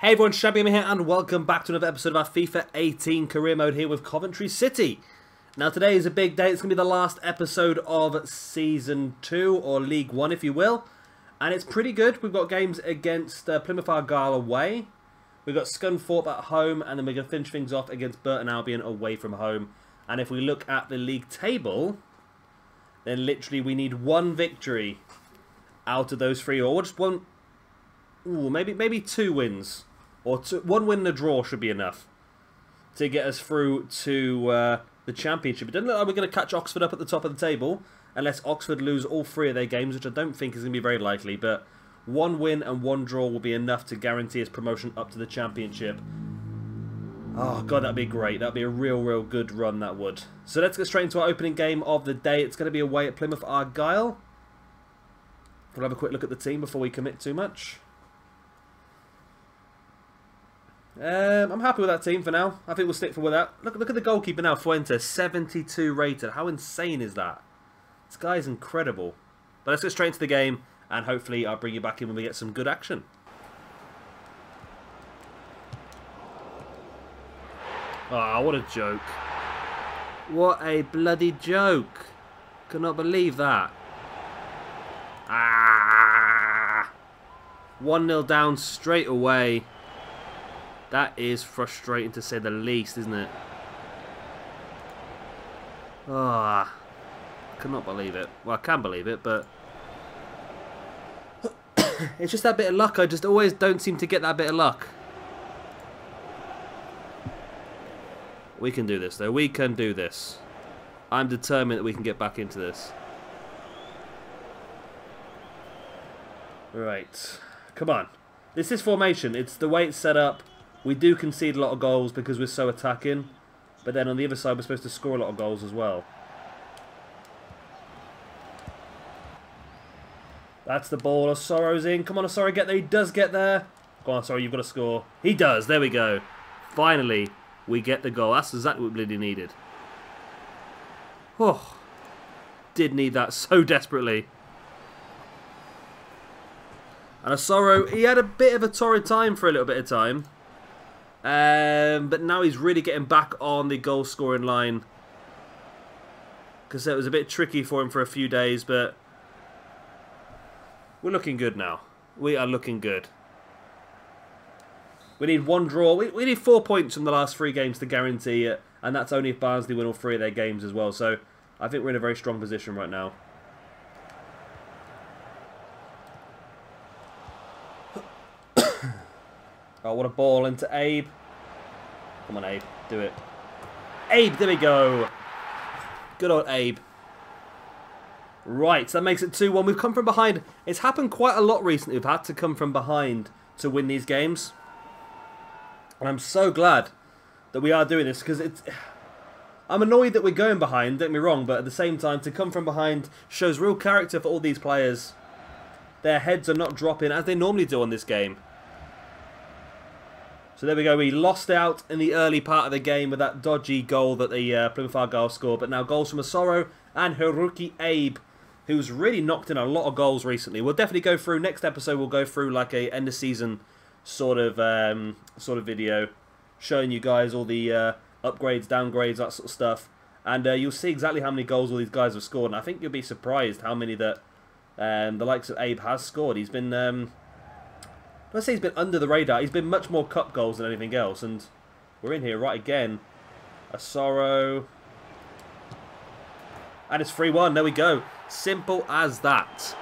Hey everyone, Shabby here and welcome back to another episode of our FIFA 18 career mode here with Coventry City. Now today is a big day, it's going to be the last episode of Season 2 or League 1 if you will. And it's pretty good, we've got games against Plymouth Argyle away. We've got Scunthorpe at home and then we're going to finish things off against Burton Albion away from home. And if we look at the league table, then literally we need one victory out of those three, or just one. Ooh, maybe two wins. Or one win and a draw should be enough to get us through to the Championship. It doesn't look like we're going to catch Oxford up at the top of the table unless Oxford lose all three of their games, which I don't think is going to be very likely. But one win and one draw will be enough to guarantee us promotion up to the Championship. Oh, God, that'd be great. That'd be a real good run, that would. So let's get straight into our opening game of the day. It's going to be away at Plymouth Argyle. We'll have a quick look at the team before we commit too much. I'm happy with that team for now. I think we'll stick with that. Look at the goalkeeper now, Fuentes, 72 rated. How insane is that? This guy's incredible. But let's get straight into the game, and hopefully I'll bring you back in when we get some good action. Ah, what a joke. What a bloody joke. Could not believe that. Ah! 1-0 down straight away. That is frustrating to say the least, isn't it? Ah, cannot believe it. Well, I can believe it, but it's just that bit of luck. I just always don't seem to get that bit of luck. We can do this, though. We can do this. I'm determined that we can get back into this. Right. Come on. This is formation. It's the way it's set up. We do concede a lot of goals because we're so attacking. But then on the other side, we're supposed to score a lot of goals as well. That's the ball. Osoro's in. Come on, Osoro, get there. He does get there. Go on, Osoro, you've got to score. He does. There we go. Finally, we get the goal. That's exactly what we really needed. Oh, did need that so desperately. And Osoro, he had a bit of a torrid time for a little bit of time. But now he's really getting back on the goal scoring line. Because it was a bit tricky for him for a few days, but we're looking good now. We are looking good. We need one draw. We need 4 points from the last 3 games to guarantee it. And that's only if Barnsley win all 3 of their games as well. So I think we're in a very strong position right now. Oh, what a ball into Abe. Come on, Abe. Do it. Abe, there we go. Good old Abe. Right, so that makes it 2-1. We've come from behind. It's happened quite a lot recently. We've had to come from behind to win these games. And I'm so glad that we are doing this because it's... I'm annoyed that we're going behind, don't get me wrong, but at the same time, to come from behind shows real character for all these players. Their heads are not dropping as they normally do on this game. So there we go, we lost out in the early part of the game with that dodgy goal that the Plymouth Argyle scored. But now goals from Osoro and Haruki Abe, who's really knocked in a lot of goals recently. We'll definitely go through, next episode we'll go through like a end of season sort of video. Showing you guys all the upgrades, downgrades, that sort of stuff. And you'll see exactly how many goals all these guys have scored. And I think you'll be surprised how many that the likes of Abe has scored. He's been... let's say he's been under the radar. He's been much more cup goals than anything else. And we're in here right again. Osoro. And it's 3-1. There we go. Simple as that.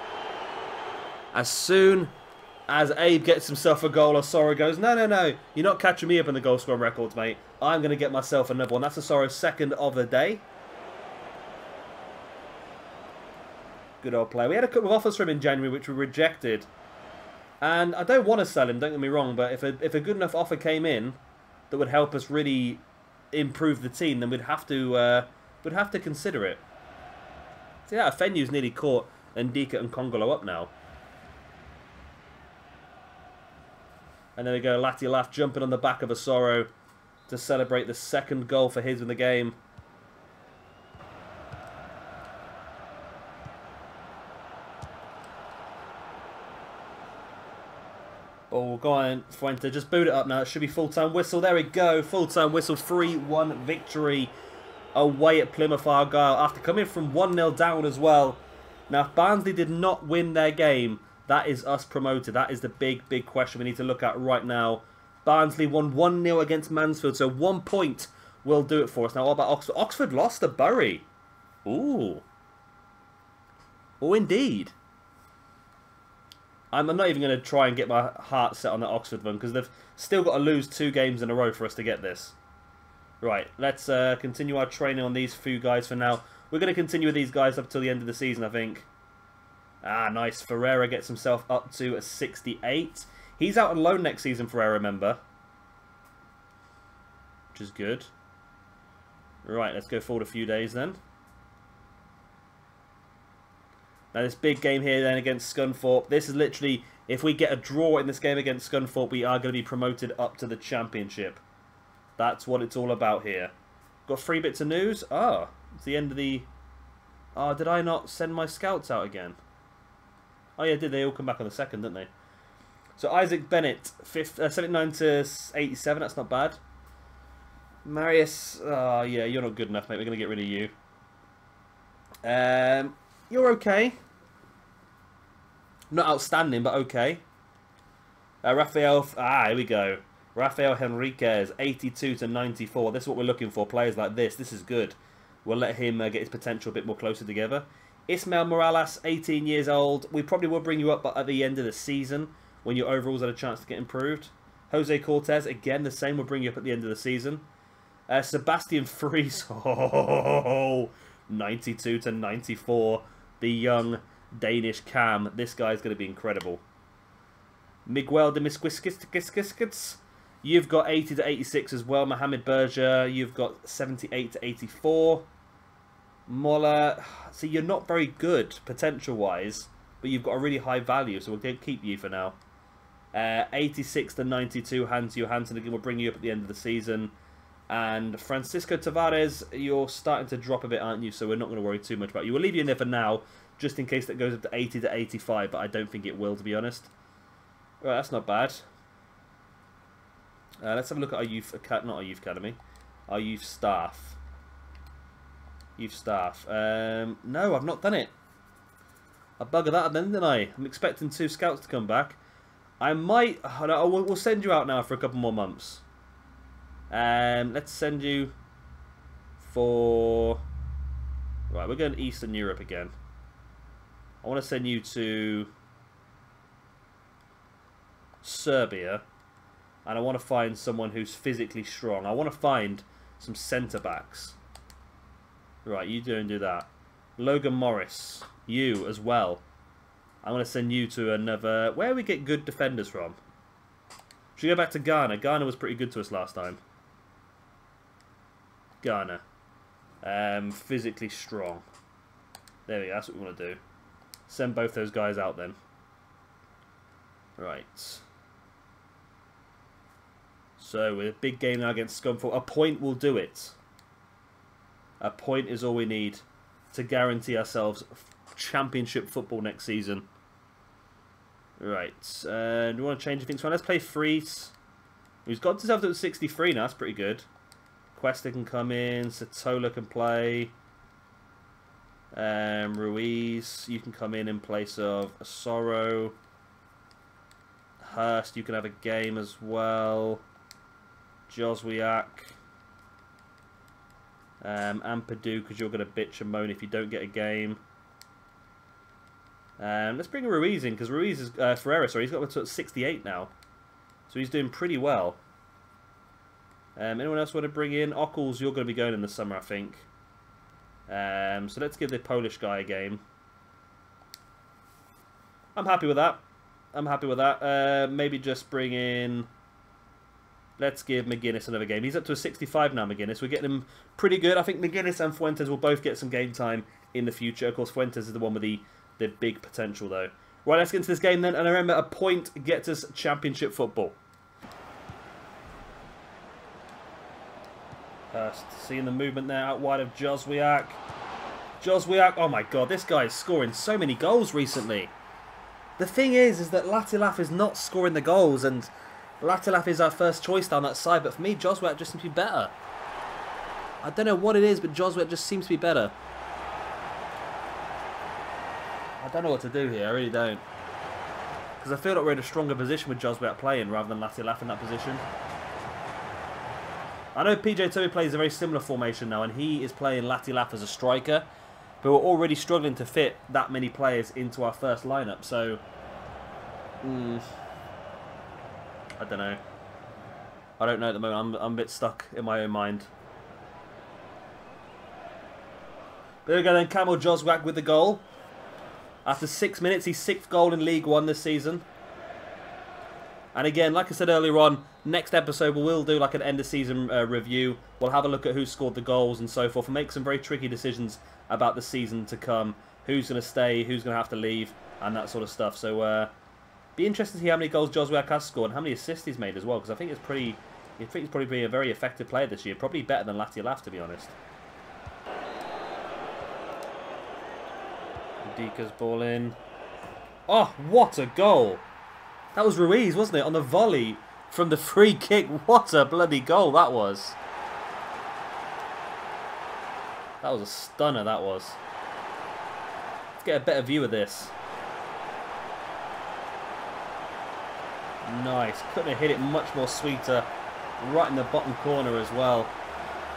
As soon as Abe gets himself a goal, Osoro goes, no. You're not catching me up in the goal scoring records, mate. I'm going to get myself another one. That's Osoro's second of the day. Good old player. We had a couple of offers from him in January which were rejected. And I don't want to sell him, don't get me wrong, but if a good enough offer came in that would help us really improve the team, then we'd have to consider it. So yeah, Fenu's nearly caught Ndika and Congolo up now. And there we go, Latiolaf jumping on the back of Osoro to celebrate the second goal for his in the game. Ball Well, go on, Fuente. Just boot it up now. It should be full-time whistle. There we go. Full-time whistle. 3-1 victory away at Plymouth Argyle after coming from 1-0 down as well. Now, if Barnsley did not win their game, that is us promoted. That is the big, big question we need to look at right now. Barnsley won 1-0 against Mansfield, so 1 point will do it for us. Now, what about Oxford? Oxford lost to Bury. Ooh. Oh, indeed. I'm not even going to try and get my heart set on the Oxford one because they've still got to lose 2 games in a row for us to get this. Right, let's continue our training on these few guys for now. We're going to continue with these guys up till the end of the season, I think. Ah, nice. Ferreira gets himself up to a 68. He's out on loan next season, Ferreira, remember. Which is good. Right, let's go forward a few days then. Now this big game here then against Scunthorpe. This is literally, if we get a draw in this game against Scunthorpe, we are going to be promoted up to the Championship. That's what it's all about here. Got 3 bits of news. Ah, it's the end of the... Ah, did I not send my scouts out again? Oh yeah, did they all come back on the 2nd, didn't they? So Isaac Bennett, 79 to 87, that's not bad. Marius, oh yeah, you're not good enough, mate. We're going to get rid of you. You're okay. Not outstanding, but okay. Rafael, here we go. Rafael Henriquez, 82 to 94. This is what we're looking for, players like this. This is good. We'll let him get his potential a bit more closer together. Ismael Morales, 18 years old. We probably will bring you up at the end of the season when your overalls had a chance to get improved. Jose Cortez, again, the same. We'll bring you up at the end of the season. Sebastian Fries, 92 to 94. The young Danish cam. This guy's going to be incredible. Miguel de Misquisquis. You've got 80 to 86 as well. Mohamed Berger, you've got 78 to 84. Mola, see, you're not very good potential-wise, but you've got a really high value, so we'll keep you for now. 86 to 92, Hans Johansson, again, we'll bring you up at the end of the season. And Francisco Tavares, you're starting to drop a bit, aren't you? So we're not going to worry too much about you. We'll leave you in there for now, just in case that goes up to 80 to 85, but I don't think it will, to be honest. Right, that's not bad. Let's have a look at our youth academy, not our youth academy, our youth staff. Youth staff. No, I've not done it. I buggered that then, didn't I? I'm expecting 2 scouts to come back. I might. We'll send you out now for a couple more months. Let's send you for. Right, we're going to Eastern Europe again. I want to send you to Serbia. And I want to find someone who's physically strong. I want to find some centre-backs. Right, you do that. Logan Morris, you as well. I'm going to send you to another... Where we get good defenders from? Should we go back to Ghana? Ghana was pretty good to us last time. Ghana. Physically strong. There we go, that's what we want to do. Send both those guys out then. Right. So, with a big game now against Scunthorpe, a point will do it. A point is all we need to guarantee ourselves Championship football next season. Right. Do we want to change things? Let's play Fries. He's got himself to 63 now. That's pretty good. Cuesta can come in. Satola can play. Ruiz, you can come in place of Asoro. Hurst, you can have a game as well. Joswiak. Ampadu, because you're going to bitch and moan if you don't get a game. Let's bring Ruiz in, because Ruiz is... Ferreira, sorry, he's got to 68 now. So he's doing pretty well. Anyone else want to bring in? Ockles, you're going to be going in the summer, I think. So let's give the Polish guy a game. I'm happy with that. I'm happy with that. Maybe just bring in... Let's give McGuinness another game. He's up to a 65 now, McGuinness. We're getting him pretty good. I think McGuinness and Fuentes will both get some game time in the future. Of course, Fuentes is the one with the big potential, though. Right, let's get into this game then. And remember, a point gets us Championship football. Seeing the movement there out wide of Joswiak. Joswiak, oh my god, this guy is scoring so many goals recently. The thing is that Latilaf is not scoring the goals, and Latilaf is our first choice down that side, but for me, Joswet just seems to be better. I don't know what it is, but Joswet just seems to be better. I don't know what to do here, I really don't. Because I feel like we're in a stronger position with Joswet playing rather than Latilaf in that position. I know PJ Toby plays a very similar formation now, and he is playing Latilaf as a striker. But we're already struggling to fit that many players into our first lineup, so... I don't know. I don't know at the moment. I'm a bit stuck in my own mind. There we go then, Kamil Joswak with the goal. After 6 minutes, his 6th goal in League One this season. And again, like I said earlier on, next episode we will do like an end of season review. We'll have a look at who scored the goals and so forth, and make some very tricky decisions about the season to come. Who's going to stay, who's going to have to leave, and that sort of stuff. So, be interested to see how many goals Joswak has scored and how many assists he's made as well, because I think he's probably a very effective player this year. Probably better than Latilaf, to be honest. Dika's ball in. Oh, what a goal! That was Ruiz, wasn't it? On the volley from the free kick. What a bloody goal that was. That was a stunner, that was. Let's get a better view of this. Nice. Couldn't have hit it much more sweeter. Right in the bottom corner as well.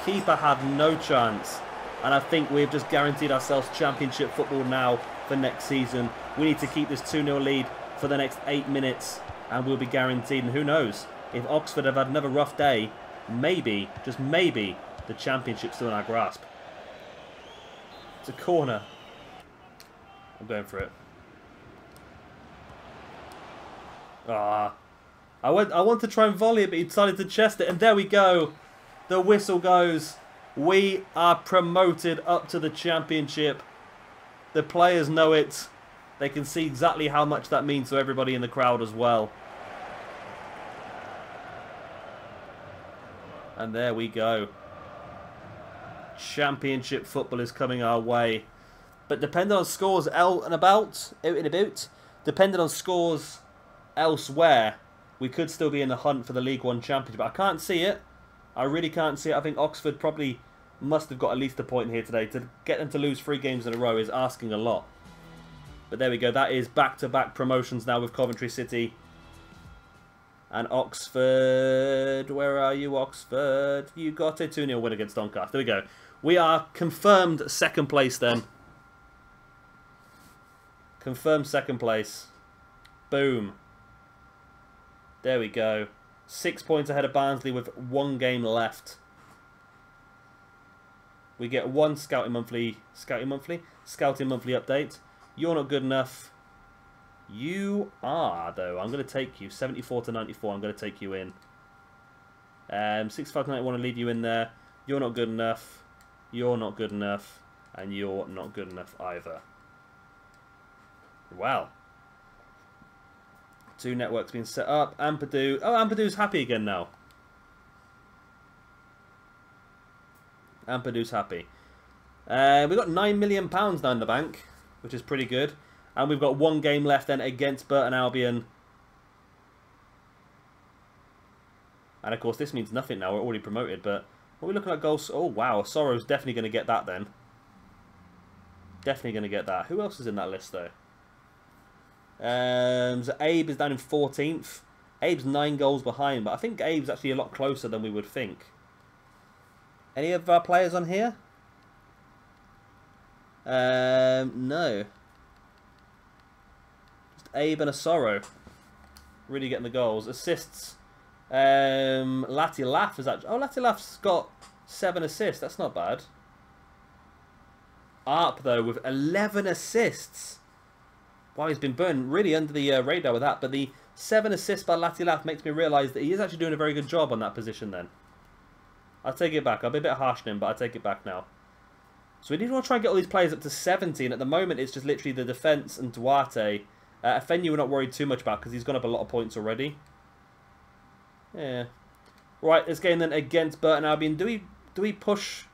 Keeper had no chance. And I think we've just guaranteed ourselves championship football now for next season. We need to keep this 2-0 lead for the next 8 minutes, and we'll be guaranteed. And who knows, if Oxford have had another rough day, maybe, just maybe, the championship's still in our grasp. It's a corner. I'm going for it. Ah, I want to try and volley it, but he decided to chest it, and there we go. The whistle goes. We are promoted up to the championship. The players know it. They can see exactly how much that means to everybody in the crowd as well. And there we go. Championship football is coming our way. But depending on scores depending on scores elsewhere, we could still be in the hunt for the League One championship. But I can't see it. I really can't see it. I think Oxford probably must have got at least a point here today. To get them to lose 3 games in a row is asking a lot. But there we go. That is back-to-back promotions now with Coventry City. And Oxford... Where are you, Oxford? You got a 2-0 win against Doncaster. There we go. We are confirmed second place then. Confirmed second place. Boom. There we go. 6 points ahead of Barnsley with 1 game left. We get 1 Scouting Monthly update. You're not good enough. You are, though. I'm going to take you. 74 to 94, I'm going to take you in. 65 to 91, I'll leave you in there. You're not good enough. You're not good enough. And you're not good enough either. Wow. 2 networks being set up. Ampadu. Oh, Ampadu's happy again now. Ampadu's happy. We've got £9 million now in the bank, which is pretty good. And we've got 1 game left then against Burton Albion. And of course, this means nothing now. We're already promoted. But what are we looking at goals? Oh, wow. Sorrow's definitely going to get that then. Definitely going to get that. Who else is in that list, though? So Abe is down in 14th. Abe's 9 goals behind, but I think Abe's actually a lot closer than we would think. Any of our players on here? No. Just Abe and a Sorrow. Really getting the goals. Assists. Latilaf is actually... Oh, Latilaf's got 7 assists. That's not bad. Arp, though, with 11 assists. Wow, he's been burned really under the radar with that. But the 7 assists by Latilaf makes me realise that he is actually doing a very good job on that position then. I'll take it back. I'll be a bit harsh on him, but I'll take it back now. So we need to try and get all these players up to 70. And at the moment, it's just literally the defence and Duarte. Afenu we're not worried too much about because he's gone up a lot of points already. Yeah. Right, this game then against Burton Albion. Do we push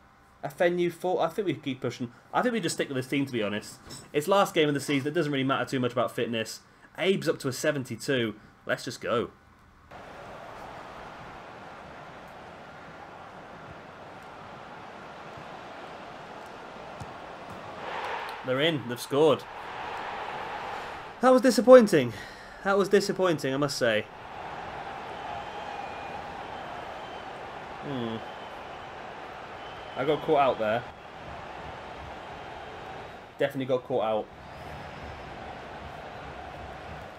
Afenu for? I think we keep pushing. I think we just stick with this team, to be honest. It's last game of the season. It doesn't really matter too much about fitness. Abe's up to a 72. Let's just go. They're in. They've scored. That was disappointing. That was disappointing, I must say. I got caught out there. Definitely got caught out.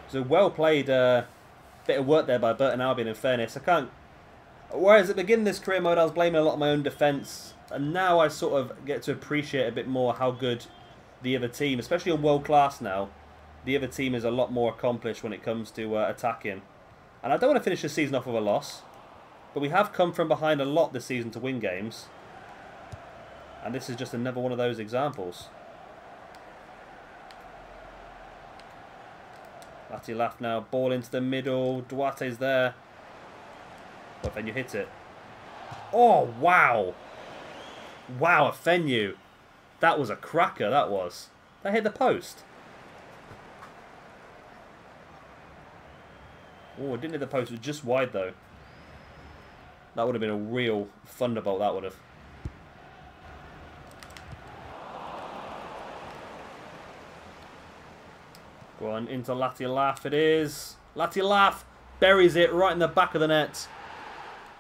It was a well played bit of work there by Burton Albion, in fairness. I can't... Whereas at the beginning of this career mode I was blaming a lot of my own defence, and now I sort of get to appreciate a bit more how good the other team, especially on world class now, the other team is a lot more accomplished when it comes to attacking. And I don't want to finish the season off with a loss, but we have come from behind a lot this season to win games. And this is just another one of those examples. Lati Laf now, ball into the middle, Duarte's there. Well, Fenyu hits it. Oh, wow! Wow, Fenyu. That was a cracker, that was. That hit the post. Oh, it didn't hit the post, it was just wide though. That would have been a real thunderbolt, that would have. Go on, into Lati Laf it is. Lati Laf buries it right in the back of the net.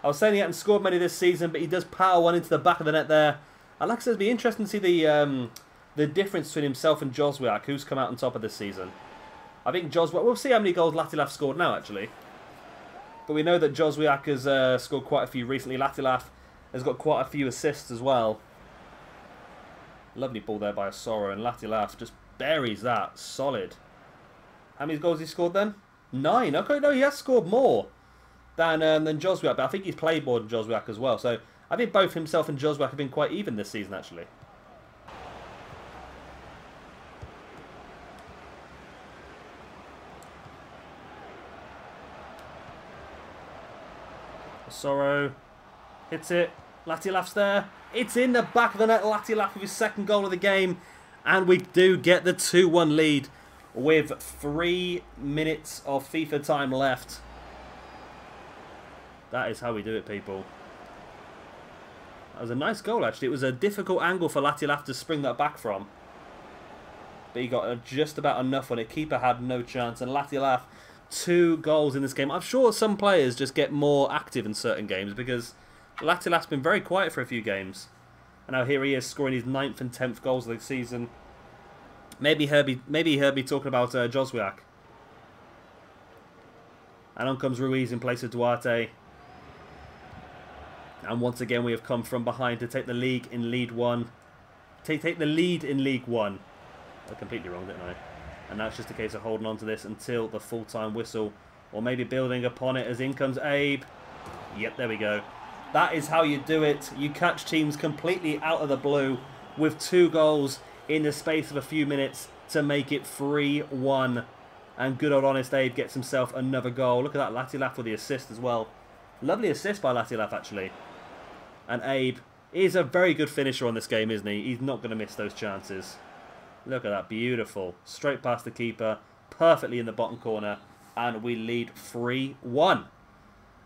I was saying he hadn't scored many this season, but he does power one into the back of the net there. And like I said, it'd be interesting to see the difference between himself and Joswiak, who's come out on top of this season. I think Joswiak... We'll see how many goals Latilaf scored now, actually. But we know that Joswiak has scored quite a few recently. Latilaf has got quite a few assists as well. Lovely ball there by Asoro, and Latilaf just buries that. Solid. How many goals he scored then? 9. Okay, no, he has scored more than Joswiak, but I think he's played more than Joswiak as well. So I think both himself and Joswiak have been quite even this season, actually. Asoro hits it. Latilaf's there. It's in the back of the net. Latilaf with his second goal of the game. And we do get the 2-1 lead with 3 minutes of FIFA time left. That is how we do it, people. That was a nice goal, actually. It was a difficult angle for Latilaf to spring that back from. But he got just about enough on it. Keeper had no chance. And Latilaf, 2 goals in this game. I'm sure some players just get more active in certain games because Latilaf's been very quiet for a few games. And now here he is scoring his 9th and 10th goals of the season. Maybe he heard me talking about Joswiak. And on comes Ruiz in place of Duarte. And once again we have come from behind to take the league in League 1. Take the lead in League 1. I completely wrong, didn't I? And that's just a case of holding on to this until the full-time whistle. Or maybe building upon it as in comes Abe. Yep, there we go. That is how you do it. You catch teams completely out of the blue with 2 goals in the space of a few minutes to make it 3-1. And good old honest Abe gets himself another goal. Look at that, Latilaf with the assist as well. Lovely assist by Latilaf, actually. And Abe is a very good finisher on this game, isn't he? He's not going to miss those chances. Look at that, beautiful. Straight past the keeper, perfectly in the bottom corner. And we lead 3-1.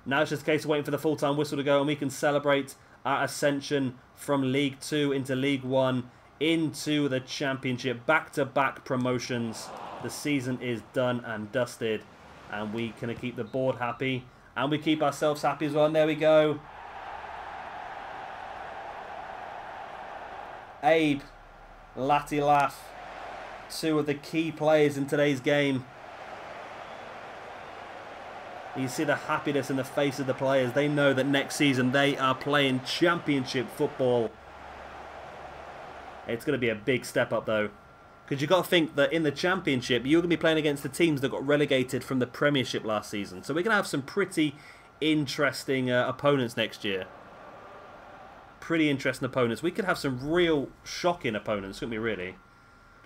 Now it's just a case of waiting for the full-time whistle to go and we can celebrate our ascension from League 2 into League 1 into the Championship. Back-to-back promotions. The season is done and dusted. And we can keep the board happy. And we keep ourselves happy as well. And there we go. Abe, Latilaf, 2 of the key players in today's game. You see the happiness in the face of the players. They know that next season they are playing Championship football. It's going to be a big step up though. Because you've got to think that in the Championship, you're going to be playing against the teams that got relegated from the Premiership last season. So we're going to have some pretty interesting opponents next year. Pretty interesting opponents. We could have some real shocking opponents, couldn't we really?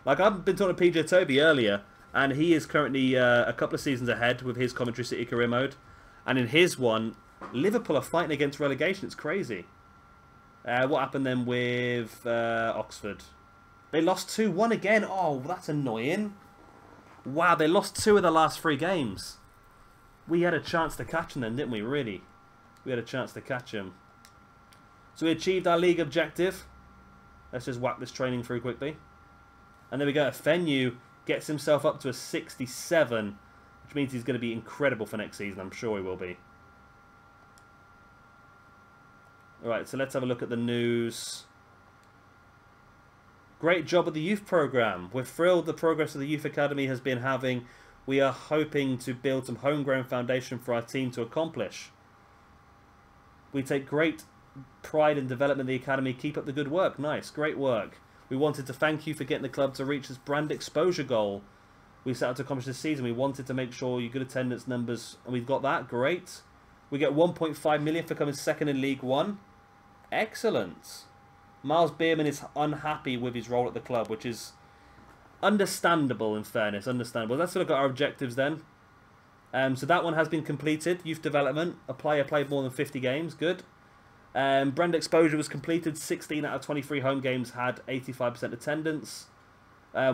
Like I've been talking to PJ Toby earlier. And he is currently a couple of seasons ahead with his Coventry City career mode. And in his one, Liverpool are fighting against relegation. It's crazy. What happened then with Oxford? They lost 2-1 again. Oh, that's annoying. Wow, they lost 2 of the last 3 games. We had a chance to catch them then, didn't we, really? We had a chance to catch them. So we achieved our league objective. Let's just whack this training through quickly. And there we go. Fenyu gets himself up to a 67, which means he's going to be incredible for next season. I'm sure he will be. Alright, so let's have a look at the news. Great job with the youth program. We're thrilled the progress of the youth academy has been having. We are hoping to build some homegrown foundation for our team to accomplish. We take great pride in development of the academy. Keep up the good work. Nice, great work. We wanted to thank you for getting the club to reach this brand exposure goal we set out to accomplish this season. We wanted to make sure you good attendance numbers, and we've got that. Great. We get 1.5 million for coming second in League 1. Excellent. Miles Bierman is unhappy with his role at the club, which is understandable, in fairness. Understandable. Let's look at our objectives then. So that one has been completed. Youth development. A player played more than 50 games. Good. Brand exposure was completed. 16 out of 23 home games had 85% attendance.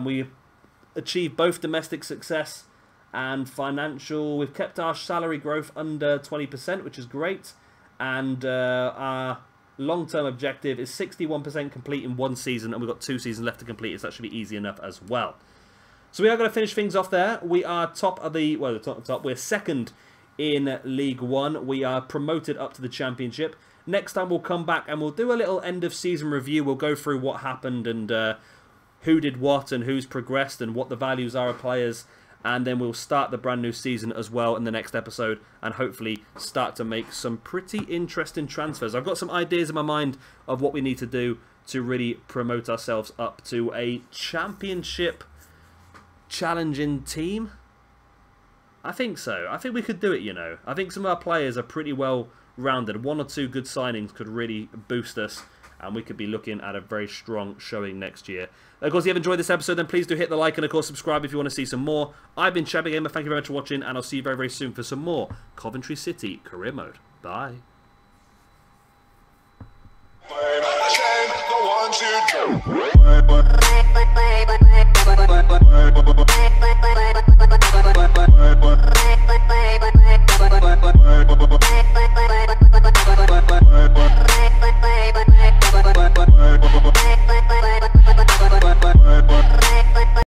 We achieved both domestic success and financial. We've kept our salary growth under 20%, which is great. And our long-term objective is 61% complete in 1 season, and we've got 2 seasons left to complete, so that should be easy enough as well. So we are going to finish things off there. We are top of the, well, top. We're second in League 1. We are promoted up to the Championship. Next time we'll come back and we'll do a little end-of-season review. We'll go through what happened and who did what and who's progressed and what the values are of players. And then we'll start the brand new season as well in the next episode and hopefully start to make some pretty interesting transfers. I've got some ideas in my mind of what we need to do to really promote ourselves up to a championship challenging team. I think so. I think we could do it, you know. I think some of our players are pretty well rounded. 1 or 2 good signings could really boost us, and we could be looking at a very strong showing next year. Of course, if you have enjoyed this episode, then please do hit the like and, of course, subscribe if you want to see some more. I've been Chubby Gamer. Thank you very much for watching, and I'll see you very, very soon for some more Coventry City Career Mode. Bye.